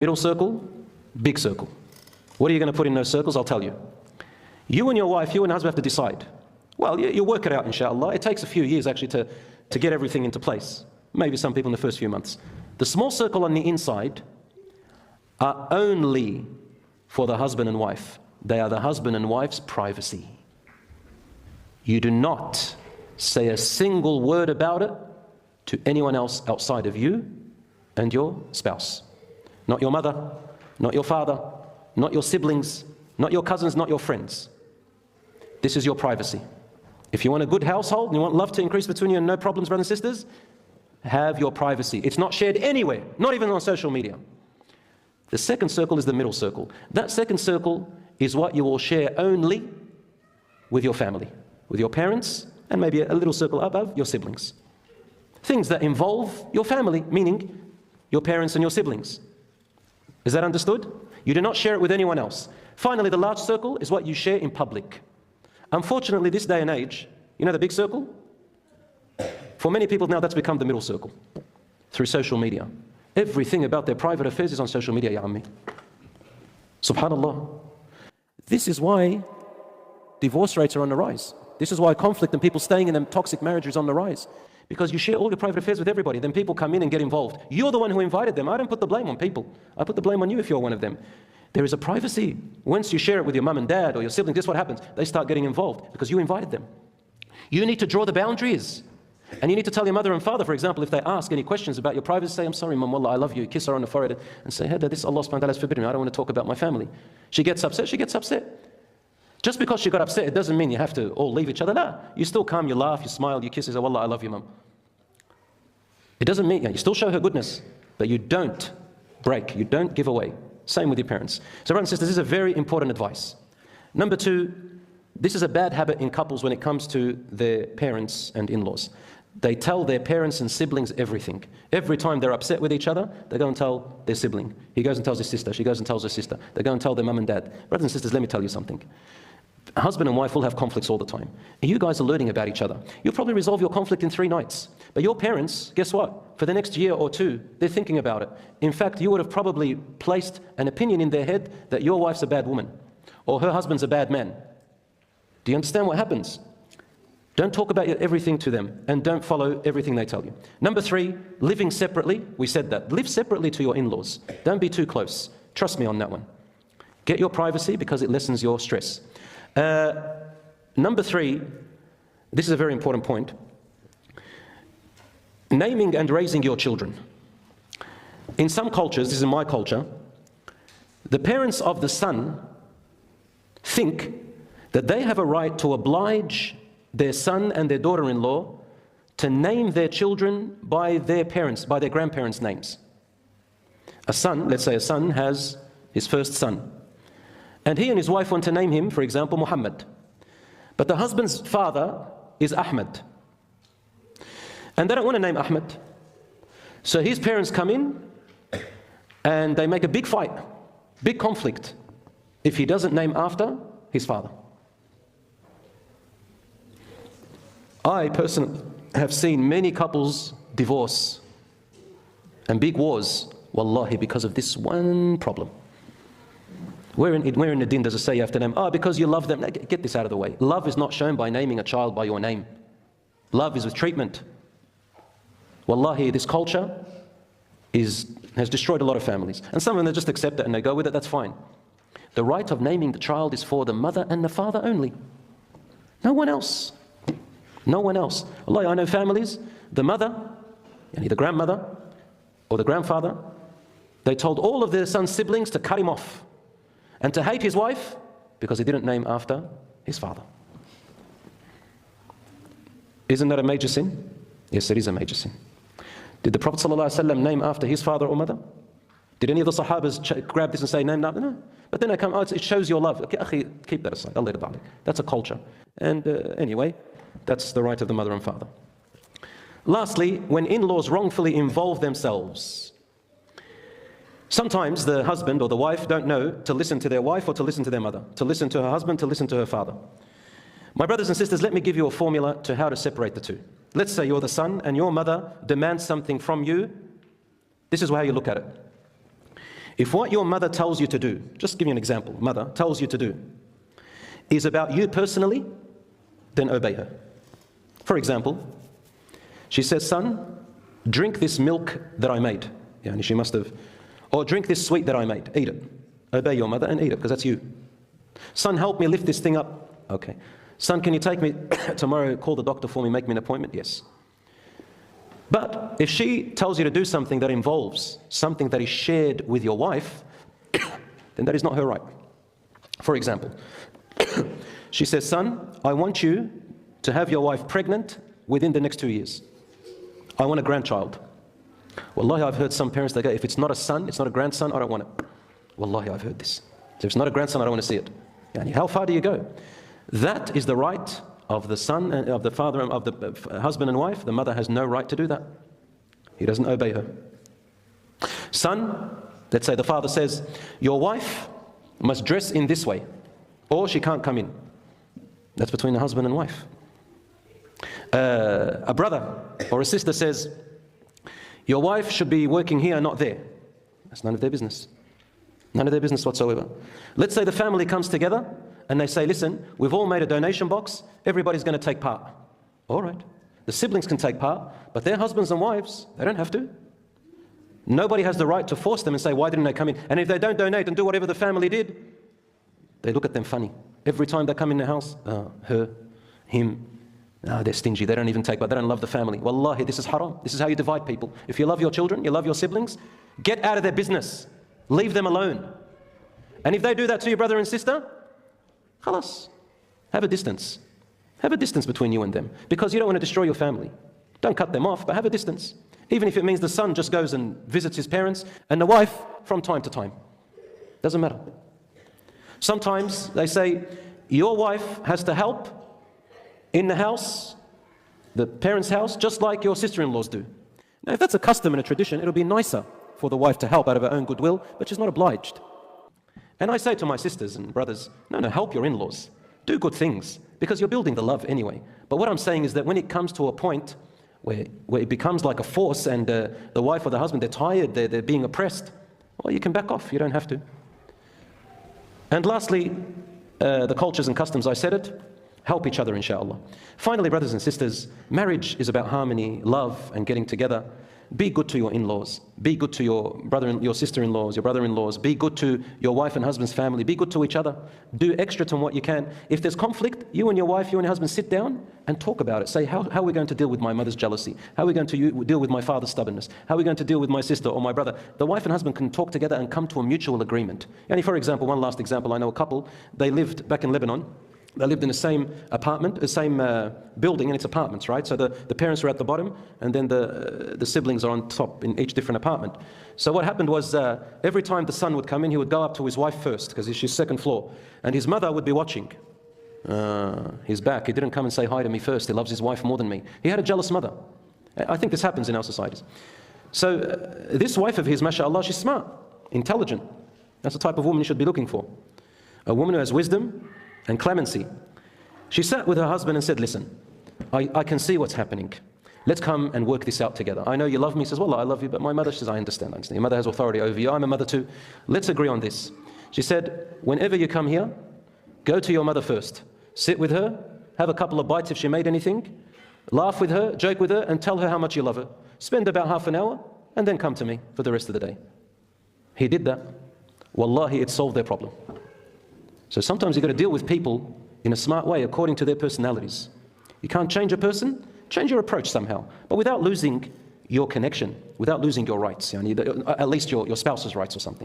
Middle circle, big circle. What are you going to put in those circles? I'll tell you. You and your wife, you and husband have to decide. Well, you'll work it out, inshallah. It takes a few years actually to get everything into place. Maybe some people in the first few months. The small circle on the inside are only for the husband and wife. They are the husband and wife's privacy. You do not say a single word about it to anyone else outside of you and your spouse. Not your mother, not your father, not your siblings, not your cousins, not your friends. This is your privacy. If you want a good household and you want love to increase between you and no problems, brothers and sisters, have your privacy. It's not shared anywhere, not even on social media. The second circle is the middle circle. That second circle is what you will share only with your family, with your parents, and maybe a little circle above, your siblings. Things that involve your family, meaning your parents and your siblings. Is that understood? You do not share it with anyone else. Finally, the large circle is what you share in public. Unfortunately, this day and age, you know the big circle? For many people now, that's become the middle circle through social media. Everything about their private affairs is on social media, ya ammi. Subhanallah. This is why divorce rates are on the rise. This is why conflict and people staying in a toxic marriage is on the rise. Because you share all your private affairs with everybody, then people come in and get involved. You're the one who invited them. I don't put the blame on people. I put the blame on you if you're one of them. There is a privacy. Once you share it with your mum and dad or your siblings, guess what happens? They start getting involved because you invited them. You need to draw the boundaries. And you need to tell your mother and father, for example, if they ask any questions about your privacy, say, I'm sorry, Mum, wallah, I love you. Kiss her on the forehead and say, hey, this Allah subhanahu wa ta'ala has forbidden me. I don't want to talk about my family. She gets upset, she gets upset. Just because she got upset, it doesn't mean you have to all leave each other. No, you still come, you laugh, you smile, you kiss, you say, wallah, I love you, Mum. It doesn't mean, you still show her goodness, but you don't break, you don't give away. Same with your parents. So brothers and sisters, this is a very important advice. Number two, this is a bad habit in couples when it comes to their parents and in-laws. They tell their parents and siblings everything. Every time they're upset with each other, they go and tell their sibling. He goes and tells his sister, she goes and tells her sister. They go and tell their mum and dad. Brothers and sisters, let me tell you something. Husband and wife will have conflicts all the time. And you guys are learning about each other. You'll probably resolve your conflict in 3 nights. But your parents, guess what? For the next year or 2, they're thinking about it. In fact, you would have probably placed an opinion in their head that your wife's a bad woman or her husband's a bad man. Do you understand what happens? Don't talk about everything to them and don't follow everything they tell you. Number 3, living separately. We said that. Live separately to your in-laws. Don't be too close. Trust me on that one. Get your privacy because it lessens your stress. Number 3, this is a very important point. Naming and raising your children. In some cultures, this is my culture, the parents of the son think that they have a right to oblige their son and their daughter-in-law to name their children by their parents, by their grandparents' names. A son, let's say a son has his first son, and he and his wife want to name him, for example, Muhammad. But the husband's father is Ahmed. And they don't want to name Ahmed. So his parents come in and they make a big fight, big conflict, if he doesn't name after his father. I personally have seen many couples divorce and big wars, wallahi, because of this one problem. Where in the din does it say you have to name? Oh, because you love them. Get this out of the way. Love is not shown by naming a child by your name. Love is with treatment. Wallahi, this culture has destroyed a lot of families. And some of them, they just accept it and they go with it, that's fine. The right of naming the child is for the mother and the father only. No one else. No one else. Wallahi, I know families, the mother, the grandmother or the grandfather, they told all of their son's siblings to cut him off and to hate his wife because he didn't name after his father. Isn't that a major sin? Yes, it is a major sin. Did the Prophet ﷺ name after his father or mother? Did any of the Sahabas grab this and say, name after? No. But then they come, oh, it shows your love. Okay, keep that aside. That's a culture. And anyway, that's the right of the mother and father. Lastly, when in-laws wrongfully involve themselves. Sometimes the husband or the wife don't know to listen to their wife or to listen to their mother, to listen to her husband, to listen to her father. My brothers and sisters, let me give you a formula to how to separate the two. Let's say you're the son and your mother demands something from you. This is how you look at it. If what your mother tells you to do, just give you an example, mother tells you to do, is about you personally, then obey her. For example, she says, son, drink this milk that I made. Yeah, and she must have, or drink this sweet that I made, eat it. Obey your mother and eat it, because that's you. Son, help me lift this thing up. Okay. Son, can you take me tomorrow, call the doctor for me, make me an appointment? Yes. But if she tells you to do something that involves something that is shared with your wife, then that is not her right. For example, she says, son, I want you to have your wife pregnant within the next 2 years. I want a grandchild. Wallahi, I've heard some parents that go, if it's not a son, it's not a grandson, I don't want it. Wallahi, I've heard this. If it's not a grandson, I don't want to see it. Yani, how far do you go? That is the right of the son, of the father, of the husband and wife. The mother has no right to do that. He doesn't obey her. Son, let's say the father says, your wife must dress in this way, or she can't come in. That's between the husband and wife. A brother or a sister says, your wife should be working here, not there. That's none of their business. None of their business whatsoever. Let's say the family comes together and they say, listen, we've all made a donation box, everybody's going to take part. All right. The siblings can take part, but their husbands and wives, they don't have to. Nobody has the right to force them and say, why didn't they come in? And if they don't donate and do whatever the family did, they look at them funny. Every time they come in the house, her, him, they're stingy, they don't even take part, they don't love the family. Wallahi, this is haram. This is how you divide people. If you love your children, you love your siblings, get out of their business. Leave them alone. And if they do that to your brother and sister, khalas, have a distance. Have a distance between you and them, because you don't want to destroy your family. Don't cut them off, but have a distance. Even if it means the son just goes and visits his parents, and the wife from time to time. Doesn't matter. Sometimes they say, your wife has to help in the house, the parents' house, just like your sister-in-laws do. Now, if that's a custom and a tradition, it'll be nicer for the wife to help out of her own goodwill, but she's not obliged. And I say to my sisters and brothers, no, help your in-laws. Do good things, because you're building the love anyway. But what I'm saying is that when it comes to a point where it becomes like a force and the wife or the husband, they're tired, they're being oppressed, well, you can back off, you don't have to. And lastly, the cultures and customs, I said it, help each other, inshallah. Finally, brothers and sisters, marriage is about harmony, love, and getting together. Be good to your in-laws. Be good to your your sister-in-laws, your brother-in-laws. Be good to your wife and husband's family. Be good to each other. Do extra to what you can. If there's conflict, you and your wife, you and your husband sit down and talk about it. Say, how are we going to deal with my mother's jealousy? How are we going to deal with my father's stubbornness? How are we going to deal with my sister or my brother? The wife and husband can talk together and come to a mutual agreement. And for example, one last example, I know a couple, they lived back in Lebanon. They lived in the same apartment, the same building, and it's apartments, right? So the parents are at the bottom, and then the siblings are on top in each different apartment. So what happened was every time the son would come in, he would go up to his wife first, because she's second floor. And his mother would be watching. He's back. He didn't come and say hi to me first. He loves his wife more than me. He had a jealous mother. I think this happens in our societies. So this wife of his, mashallah, she's smart, intelligent. That's the type of woman you should be looking for. A woman who has wisdom and clemency. She sat with her husband and said, listen, I can see what's happening. Let's come and work this out together. I know you love me. He says, well, I love you, but my mother, she says, I understand. Your mother has authority over you. I'm a mother too. Let's agree on this. She said, whenever you come here, go to your mother first. Sit with her, have a couple of bites if she made anything, laugh with her, joke with her, and tell her how much you love her. Spend about half an hour, and then come to me for the rest of the day. He did that. Wallahi, it solved their problem. So sometimes you've got to deal with people in a smart way according to their personalities. You can't change a person, change your approach somehow, but without losing your connection, without losing your rights, at least your spouse's rights or something.